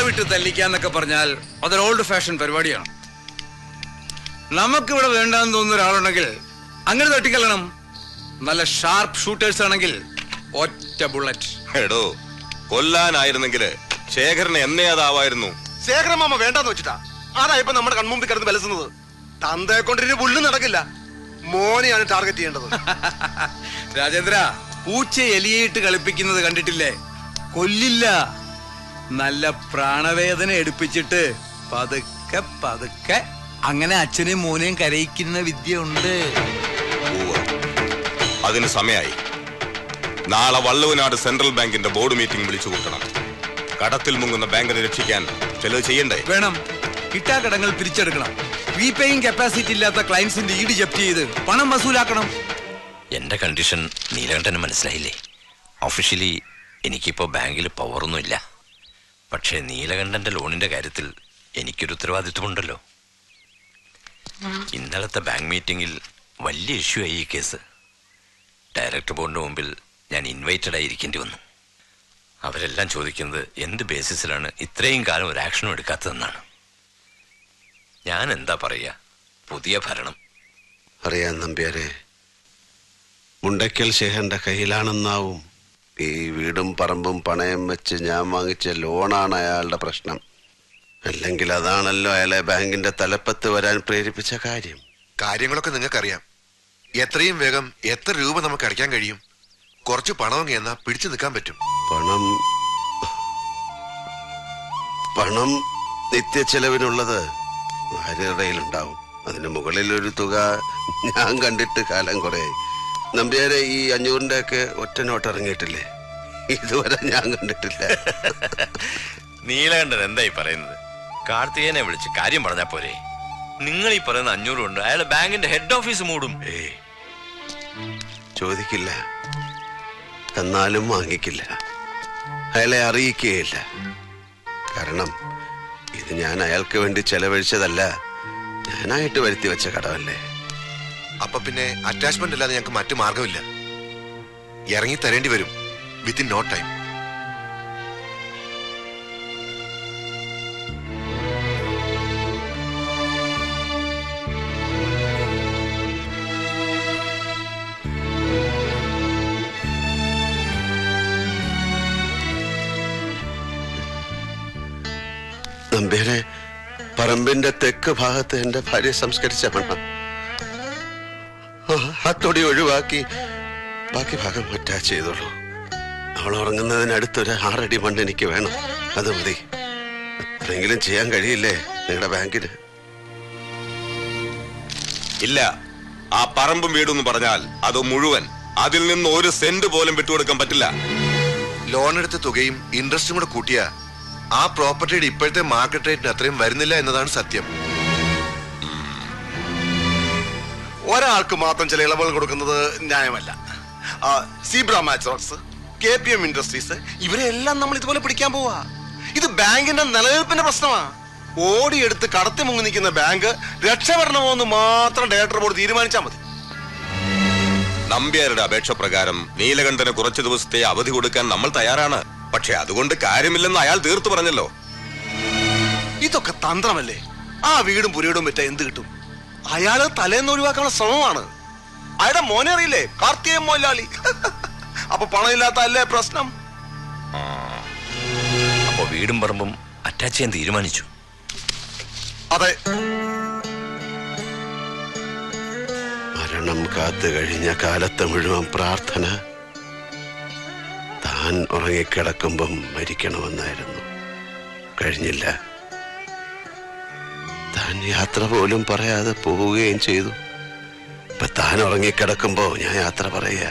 വിട്ട് തല്ലിക്കാന്നൊക്കെ പറഞ്ഞാൽ അതൊരു ഓൾഡ് ഫാഷൻ പരിപാടിയാണ്. നമുക്കിവിടെ വേണ്ടാന്ന് തോന്നുന്ന ഒരാളുണ്ടെങ്കിൽ അങ്ങനെ തട്ടിക്കല്ലണം. നല്ല ഷാർപ്പ് ഷൂട്ടേഴ്സ് ആണെങ്കിൽ ഒറ്റ ബുള്ളറ്റ്. എടോ, കൊല്ലാനായിരുന്നെങ്കിൽ ശേഖരനെ എന്നേ അതാവായിരുന്നു. ശേഖരൻ മാമ വേണ്ടാന്ന് വെച്ചിട്ടാ അതാ ഇപ്പൊ നമ്മുടെ കൺമുമ്പിൽ കിടന്ന് വിലസുന്നത്. തന്തയെ കൊണ്ടിരുന്ന് പുല്ല് നടക്കില്ല, മോനെയാണ് ടാർഗറ്റ് ചെയ്യേണ്ടത്. രാജേന്ദ്ര, പൂച്ച എലിയിട്ട് കളിപ്പിക്കുന്നത് കണ്ടിട്ടില്ലേ? കൊല്ലില്ല, നല്ല പ്രാണവേദന എടുപ്പിച്ചിട്ട് പതുക്കെ പതുക്കെ അങ്ങനെ അച്ഛനെയും മോനെയും കരയിക്കുന്ന വിദ്യ ഉണ്ട്. അതിന് സമയമായി. നാളെ വള്ളുവനാട് സെൻട്രൽ ബാങ്കിന്റെ ബോർഡ് മീറ്റിംഗ് വിളിച്ചു കൂട്ടണം. കടത്തിൽ മുങ്ങുന്ന ബാങ്കിനെ രക്ഷിക്കാൻ ചിലത് ചെയ്യണ്ടേ? വേണം. കിട്ടാക്കടങ്ങൾ പിരിച്ചെടുക്കണം. റീപേയിങ് കപ്പാസിറ്റി ഇല്ലാത്ത ക്ലയൻസിന്റെ ഈട് ജപ്തി ചെയ്ത് പണം വസൂലാക്കണം. എന്റെ കണ്ടീഷൻ നീലകണ്ഠന് മനസ്സിലായില്ലേ? ഒഫീഷ്യലി എനിക്കിപ്പോ ബാങ്കിൽ പവറൊന്നുമില്ല. പക്ഷേ നീലകണ്ഠന്റെ ലോണിന്റെ കാര്യത്തിൽ എനിക്കൊരു ഉത്തരവാദിത്വമുണ്ടല്ലോ. ഇന്നലത്തെ ബാങ്ക് മീറ്റിംഗിൽ വലിയ ഇഷ്യൂ ആയി ഈ കേസ്. ഡയറക്ടർ ബോർഡിന്റെ മുമ്പിൽ ഞാൻ ഇൻവൈറ്റഡ് ആയിരിക്കേണ്ടി വന്നു. അവരെല്ലാം ചോദിക്കുന്നത് എന്ത് ബേസിസിലാണ് ഇത്രയും കാലം ഒരു ആക്ഷനും എടുക്കാത്തതെന്നാണ്. ഞാൻ എന്താ പറയുക, പുതിയ ഭരണം. അറിയാൻ നമ്പ്യാരെ, മുണ്ടയ്ക്കൽ ശേഖരന്റെ കയ്യിലാണെന്നാവും ഈ വീടും പറമ്പും പണയം വെച്ച് ഞാൻ വാങ്ങിച്ച ലോണാണ് അയാളുടെ പ്രശ്നം. അല്ലെങ്കിൽ അതാണല്ലോ അയാളെ ബാങ്കിന്റെ തലപ്പത്ത് വരാൻ പ്രേരിപ്പിച്ച കാര്യം. കാര്യങ്ങളൊക്കെ നിങ്ങൾക്കറിയാം. എത്രയും വേഗം എത്ര രൂപ നമുക്ക് അടയ്ക്കാൻ കഴിയും? കുറച്ച് പണം എന്നാ പിടിച്ചു നിൽക്കാൻ പറ്റും. പണം നിത്യ ചെലവിനുള്ളത് ഭാര്യയുടെയിലുണ്ടാവും. അതിന് മുകളിൽ ഒരു തുക ഞാൻ കണ്ടിട്ട് കാലം കുറെ. നമ്പ്യാരെ, ഈ 500-ന്റെ ഒക്കെ ഒറ്റ നോട്ട് ഇറങ്ങിയിട്ടില്ലേ? ഇതുവരെ ഞാൻ കണ്ടിട്ടില്ല. നീലകണ്ഠൻ എന്തായി പറയുന്നത്? കാർത്തികനെ വിളിച്ച് കാര്യം പറഞ്ഞാ പോരെ? നിങ്ങൾ ഈ പറയുന്ന 500 കൊണ്ട് അയാൾ ബാങ്കിന്റെ ഹെഡ് ഓഫീസ് മൂടും. ചോദിക്കില്ല, എന്നാലും വാങ്ങിക്കില്ല, അയാളെ അറിയിക്കുകയില്ല. കാരണം ഇത് ഞാൻ അയാൾക്ക് വേണ്ടി ചെലവഴിച്ചതല്ല, ഞാനായിട്ട് വരുത്തി വെച്ച കടമല്ലേ. അപ്പൊ പിന്നെ അറ്റാച്ച്മെന്റ് അല്ലാതെ ഞങ്ങൾക്ക് മറ്റു മാർഗമില്ല. ഇറങ്ങി തരേണ്ടി വരും വിത്തിൻ നോ ടൈം. നമ്പ്യാരെ, പറമ്പിന്റെ തെക്ക് ഭാഗത്ത് എന്റെ ഭാര്യ സംസ്കരിച്ച മണ്ണ് അത്തൊടി ഒഴിവാക്കി ബാക്കി ഭാഗം അറ്റാച്ച് ചെയ്തോളൂ. അവൾ ഉറങ്ങുന്നതിനടുത്തൊരു 6 അടി മണ്ണ് എനിക്ക് വേണം. അത് മതി. അത്രയെങ്കിലും ചെയ്യാൻ കഴിയില്ലേ നിങ്ങളുടെ ബാങ്കിന്? ഇല്ല, ആ പറമ്പും വീടെന്ന് പറഞ്ഞാൽ അത് മുഴുവൻ, അതിൽ നിന്ന് 1 സെന്റ് പോലും വിട്ടുകൊടുക്കാൻ പറ്റില്ല. ലോൺ എടുത്ത തുകയും ഇൻട്രസ്റ്റും കൂടെ കൂട്ടിയ ആ പ്രോപ്പർട്ടിയുടെ ഇപ്പോഴത്തെ മാർക്കറ്റ് റേറ്റിന് അത്രയും വരുന്നില്ല എന്നതാണ് സത്യം. ഒരാൾക്ക് മാത്രം ചില ഇളവുകൾ കൊടുക്കുന്നത് ന്യായമല്ല. സീബ്ര മാച്ചറോക്സ്, KPM ഇൻഡസ്ട്രീസ്, ഇവരെല്ലാം നമ്മൾ ഇതുപോലെ പിടിക്കാൻ പോവാ. ഇത് ബാങ്കിന്റെ നിലനിൽപ്പിന്റെ പ്രശ്നമാ. ഓടിയെടുത്ത് കടത്തി മുങ്ങി നിൽക്കുന്ന ബാങ്ക് രക്ഷപ്പെടണമോ എന്ന് മാത്രം ഡയറക്ടർ ബോർഡ് തീരുമാനിച്ചാൽ മതി. നമ്പ്യാരുടെ അപേക്ഷ പ്രകാരം നീലകണ്ഠന് കുറച്ചു ദിവസത്തെ അവധി കൊടുക്കാൻ നമ്മൾ തയ്യാറാണ്. പക്ഷെ അതുകൊണ്ട് കാര്യമില്ലെന്ന് അയാൾ തീർത്തു പറഞ്ഞല്ലോ. ഇതൊക്കെ തന്ത്രമല്ലേ? ആ വീടും പുരയിടും പറ്റ എന്ത് കിട്ടും? അയാള് തലേന്ന് ഒഴിവാക്കാനുള്ള ശ്രമമാണ്. അയാളുടെ മോനെ അറിയില്ലേ, കാർത്തികൻ മോലാളി. അപ്പൊ പണമില്ലാത്ത അല്ലേ പ്രശ്നം? അപ്പൊ വീടും പറമ്പും അറ്റാച്ച് ചെയ്യാൻ തീരുമാനിച്ചു. അതെ. മരണം കാത്തു കഴിഞ്ഞ കാലത്ത് മുഴുവൻ പ്രാർത്ഥന താൻ ഉറങ്ങിക്കിടക്കുമ്പം മരിക്കണമെന്നായിരുന്നു. കഴിഞ്ഞില്ല. താൻ യാത്ര പോലും പറയാതെ പോവുകയും ചെയ്തു. ഇപ്പൊ താൻ ഉറങ്ങിക്കിടക്കുമ്പോ ഞാൻ യാത്ര പറയുക.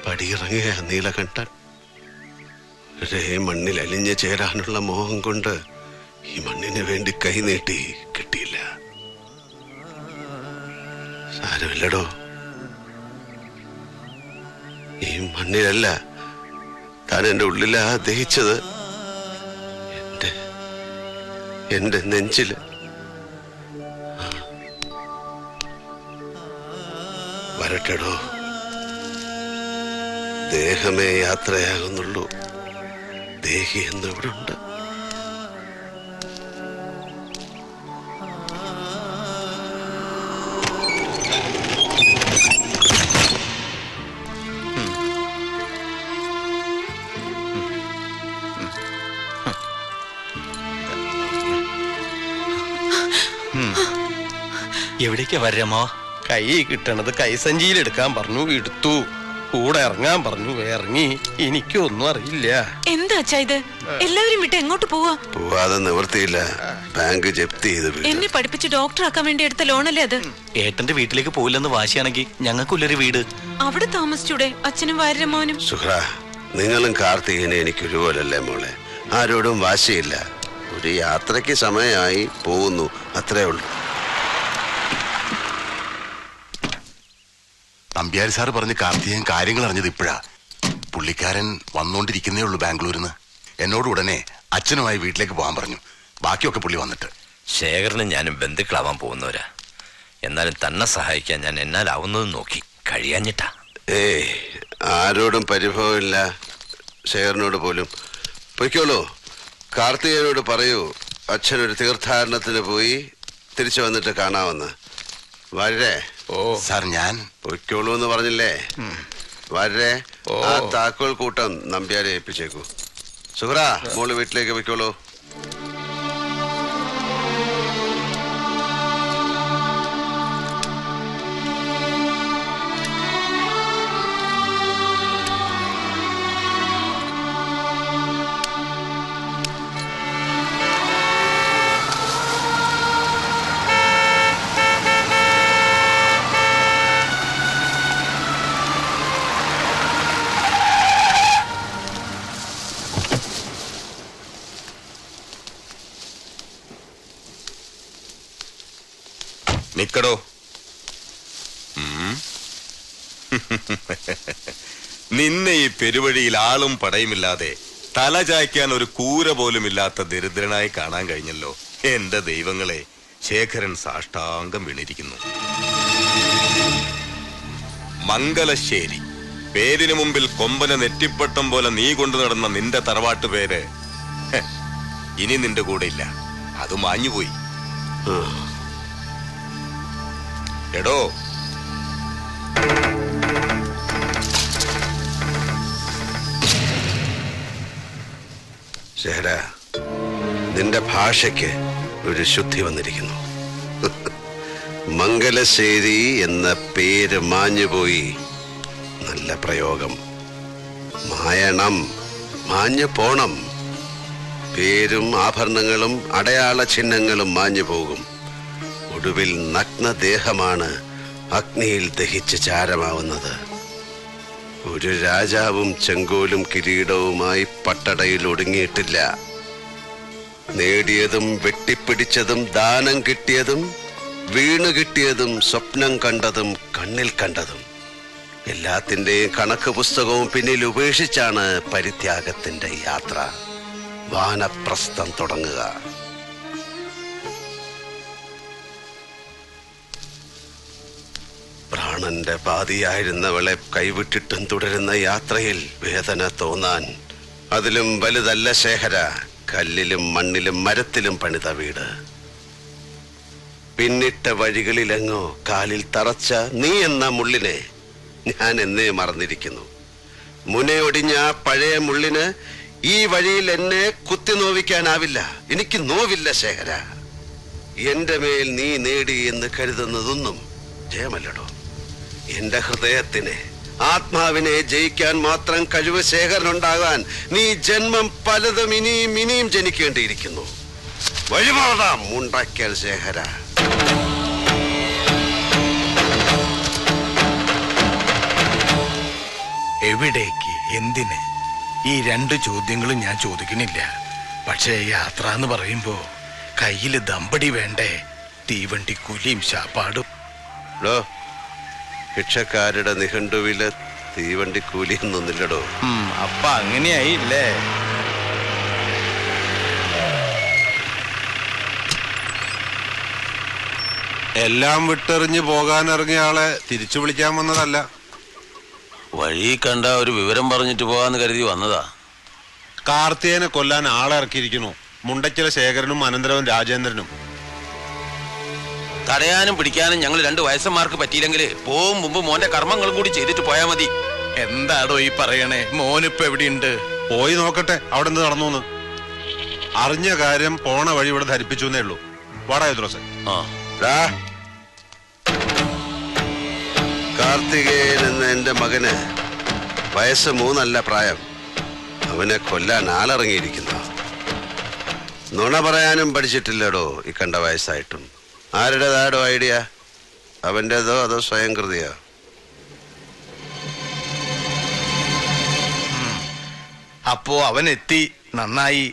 പടിയിറങ്ങിയ നീലകണ്ഠൻ ഒരേ മണ്ണിൽ അലിഞ്ഞു ചേരാനുള്ള മോഹം കൊണ്ട് ഈ മണ്ണിന് വേണ്ടി കൈനീട്ടി കിട്ടിയില്ല. സാരമില്ലടോ, ഈ മണ്ണിലല്ല താൻ എന്റെ ഉള്ളിലാ ദഹിച്ചത്, എന്റെ നെഞ്ചില്. വരട്ടെടോ, ദേഹമേ യാത്രയാകുന്നുള്ളൂ, ദേഹി സ്നേഹി എന്നിവിടെ ഉണ്ട്. എവിടേക്കാ വരാമോ? കൈ കിട്ടണത് കൈസഞ്ചിയിൽ എടുക്കാൻ പറഞ്ഞു, എടുത്തു. കൂടെ ഇറങ്ങാൻ പറഞ്ഞു, ഇറങ്ങി. എനിക്കൊന്നും അറിയില്ല. എന്താ അച്ഛാ ഇത്? എല്ലാവരും വിട്ട് എങ്ങോട്ട് പോവാ? പോവാതെ നിവൃത്തിയില്ല. ബാങ്ക് ജപ്തി ചെയ്ത് എന്നെ പഠിപ്പിച്ച് ഡോക്ടറാക്കാൻ വേണ്ടി എടുത്ത ലോണല്ലേ അത്? ഏട്ടന്റെ വീട്ടിലേക്ക് പോയില്ലെന്ന് വാശിയാണെങ്കിൽ ഞങ്ങൾക്കുള്ളൊരു വീട് അവിടെ താമസിച്ചൂടെ അച്ഛനും വാര്യരമ്മോനും? സുഹ്ര, നിങ്ങളും കാർത്തികനെ എനിക്കൊരുപോലല്ലേ മോളെ. ആരോടും വാശിയില്ല. ഒരു യാത്രയ്ക്ക് സമയമായി, പോകുന്നു, അത്രേ ഉള്ളൂ. നമ്പ്യാർ സാറ് പറഞ്ഞ് കാർത്തികൻ കാര്യങ്ങൾ അറിഞ്ഞത് ഇപ്പോഴാ. പുള്ളിക്കാരൻ വന്നോണ്ടിരിക്കുന്നേ ഉള്ളൂ ബാംഗ്ലൂരിന്ന്. എന്നോട് ഉടനെ അച്ഛനുമായി വീട്ടിലേക്ക് പോകാൻ പറഞ്ഞു. ബാക്കിയൊക്കെ പുള്ളി വന്നിട്ട്. ശേഖരനും ഞാനും ബന്ധുക്കളാവാൻ പോകുന്നവരാ. എന്നാലും തന്നെ സഹായിക്കാൻ ഞാൻ എന്നാലാവുന്നതും നോക്കി, കഴിയാഞ്ഞിട്ടാ. ആരോടും പരിഭവമില്ല, ശേഖരനോട് പോലും. പൊയ്ക്കോളൂ. കാർത്തികനോട് പറയൂ അച്ഛനൊരു തീർത്ഥാടനത്തിന് പോയി തിരിച്ചു വന്നിട്ട് കാണാമെന്ന്. വരേ. ഓ സാർ, ഞാൻ പൊയ്ക്കോളൂ എന്ന് പറഞ്ഞില്ലേ? വരേ. ആ താക്കോൽ കൂട്ടം നമ്പ്യാരെ ഏൽപ്പിച്ചേക്കൂ. സുഹ്ര, മോള് വീട്ടിലേക്ക് പൊയ്ക്കോളൂ. നിക്കടോ. നിന്നെ ഈ പെരുവഴിയിൽ ആളും പടയുമില്ലാതെ തല ചായ്ക്കാൻ ഒരു കൂര പോലും ഇല്ലാത്ത ദരിദ്രനായി കാണാൻ കഴിഞ്ഞല്ലോ. എന്റെ ദൈവങ്ങളെ, ശേഖരൻ സാഷ്ടാംഗം വീണിരിക്കുന്നു. മംഗലശ്ശേരി പേരിന് മുമ്പിൽ കൊമ്പന നെറ്റിപ്പട്ടം പോലെ നീ കൊണ്ടു നടന്ന നിന്റെ തറവാട്ട് പേര് ഇനി നിന്റെ കൂടെ ഇല്ല. അത് മാഞ്ഞുപോയി. എടോ, ശേഖര, നിന്റെ ഭാഷയ്ക്ക് ഒരു ശുദ്ധി വന്നിരിക്കുന്നു. മംഗലശ്ശേരി എന്ന പേര് മാഞ്ഞുപോയി. നല്ല പ്രയോഗം. മായണം, മാഞ്ഞു പോണം. പേരും ആഭരണങ്ങളും അടയാള ചിഹ്നങ്ങളും മാഞ്ഞു പോകും. ഒടുവിൽ നഗ്നദേഹമാണ് അഗ്നിയിൽ ദഹിച്ച് ചാരമാവുന്നത്. ഒരു രാജാവും ചെങ്കോലും കിരീടവുമായി പട്ടടയിൽ ഒടുങ്ങിയിട്ടില്ല. നേടിയതും വെട്ടിപ്പിടിച്ചതും ദാനം കിട്ടിയതും വീണു കിട്ടിയതും സ്വപ്നം കണ്ടതും കണ്ണിൽ കണ്ടതും എല്ലാത്തിൻ്റെയും കണക്ക് പുസ്തകവും പിന്നിൽ ഉപേക്ഷിച്ചാണ് പരിത്യാഗത്തിന്റെ യാത്ര. വാനപ്രസ്ഥം തുടങ്ങുക. പ്രാണന്റെ പാതിയായിരുന്നവളെ കൈവിട്ടിട്ടും തുടരുന്ന യാത്രയിൽ വേദന തോന്നാൻ അതിലും വലുതല്ല ശേഖര കല്ലിലും മണ്ണിലും മരത്തിലും പണിത വീട്. പിന്നിട്ട വഴികളിലെങ്ങോ കാലിൽ തറച്ച നീ എന്ന മുള്ളിനെ ഞാൻ എന്നേ മറന്നിരിക്കുന്നു. മുനയൊടിഞ്ഞ ആ പഴയ മുള്ളിന് ഈ വഴിയിൽ എന്നെ കുത്തി നോവിക്കാനാവില്ല. എനിക്ക് നോവില്ല ശേഖര. എന്റെ മേൽ നീ നേടി എന്ന് കരുതുന്നതൊന്നും ജയമല്ലടോ. എന്റെ ഹൃദയത്തിനെ, ആത്മാവിനെ ജയിക്കാൻ മാത്രം കഴിവ് ശേഖരനുണ്ടാകാൻ നീ ജന്മം പലതും ഇനിയും ഇനിയും ജനിക്കേണ്ടിയിരിക്കുന്നു. വഴിമാറാം മുണ്ടക്കൽ ശേഖര. എവിടേക്ക്, എന്തിന്? ഈ രണ്ട് ചോദ്യങ്ങളും ഞാൻ ചോദിക്കണില്ല. പക്ഷേ യാത്ര എന്ന് പറയുമ്പോ കയ്യില് ദമ്പടി വേണ്ടേ? തീവണ്ടി കൂലിയും ശാപ്പാടും. ഭിക്ഷക്കാരുടെ നിഘണ്ടുവില് തീവണ്ടി കൂലിയൊന്നുമില്ലടോ. അപ്പൊ അങ്ങനെയായില്ലേ? എല്ലാം വിട്ടെറിഞ്ഞ് പോകാനിറങ്ങിയ ആളെ തിരിച്ചു വിളിക്കാൻ വന്നതല്ല. വഴി കണ്ട ഒരു വിവരം പറഞ്ഞിട്ട് പോകാന്ന് കരുതി വന്നതാ. കാർത്തികനെ കൊല്ലാൻ ആളെ ഇറക്കിയിരിക്കുന്നു. മുണ്ടച്ചില ശേഖരനും അനന്തരവും രാജേന്ദ്രനും. തടയാനും പിടിക്കാനും ഞങ്ങൾ 2 വയസ്സന്മാർക്ക് പറ്റിയില്ലെങ്കിൽ പോവും മുമ്പ് മോന്റെ കർമ്മങ്ങളും കൂടി ചെയ്തിട്ട് പോയാ മതി. എന്താടോ ഈ പറയണേ? മോനിപ്പോ എവിടെയുണ്ട്? പോയി നോക്കട്ടെ അവിടെ എന്ത് നടന്നു. അറിഞ്ഞ കാര്യം പോണ വഴി ഇവിടെ ധരിപ്പിച്ചു എന്നേ ഉള്ളൂ. വാടാ യുദ്രോസേ. കാർത്തികേയൻ എന്ന എന്റെ മകന് വയസ്സ് 3 അല്ല പ്രായം. അവനെ കൊല്ലാൻ ആളിറങ്ങിയിരിക്കുന്നു. നുണ പറയാനും പഠിച്ചിട്ടില്ലടോ ഈ കണ്ട വയസ്സായിട്ടും. ആരുടേതാടോ ഐഡിയ? അവൻ്റെതോ അതോ സ്വയം കൃതിയോ? അപ്പോ അവൻ എത്തി, നന്നായി.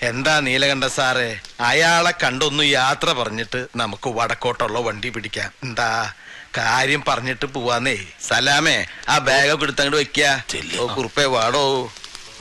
എന്താ നീലകണ്ഠ സാറേ, അയാളെ കണ്ടൊന്ന് യാത്ര പറഞ്ഞിട്ട് നമുക്ക് വടക്കോട്ടുള്ള വണ്ടി പിടിക്കാം. എന്താ കാര്യം പറഞ്ഞിട്ട് പോവാന്നേ. സലാമേ, ആ ബാഗൊക്കെ എടുത്തങ്ങോട്ട് വെക്ക. കുറുപ്പേ വാടോ.